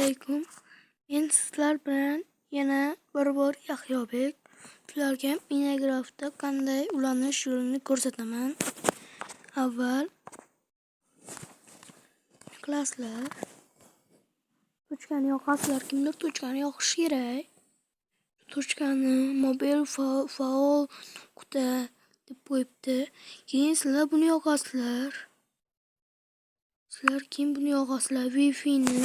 alaykum. Men sizlar bilan yana bir bor Yahyobek. Sizlarga Minecraftda qanday ulanish yo'lini ko'rsataman. Avval klasslar. Tochkani yoqasizlar. Kimdir tochkani yoqishi kerak. Tochkani mobil faol quta deb qo'yibdi. Keyin sizlar buni yoqasizlar. Sizlar keyin buni yoqasizlar, Wi-Fi ni.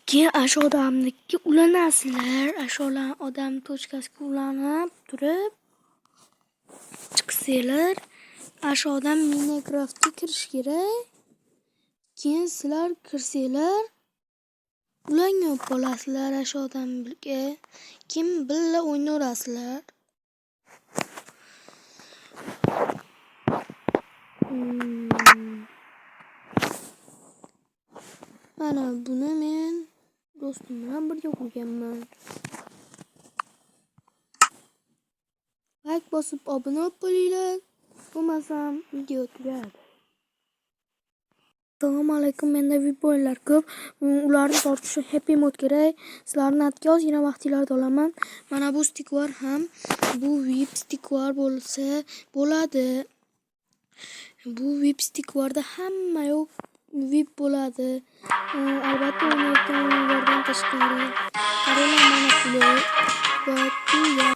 Keyin ashu odamniki ulanasizlar. Ashu odam tochkasiga ulanib turib chiqsanglar, ashu odam Minecraftga kirish kerak. Keyin sizlar kirsanglar, ulangan bo'lasizlar ashu odamga. Keyin birga o'ynaysizlar. Mana buni men do'stim bilan birga qilganman. Like bosib obuna bo'linglar. Bo'lmasam video tugadi. Assalomu alaykum. Menda VIP o'yinlar ko'p. Ularni tortishi happy mod kerak. Sizlarni atga ozgina vaqtinglarni olaman. Mana bu stikvar ham bu VIP stikvar bo'lsa bo'ladi. Bu VIP stikvarda hamma yo'q VIP bo'ladi. Albatta o'ynayotgan o'yinlardan tashqari. Qaranglar mana puli va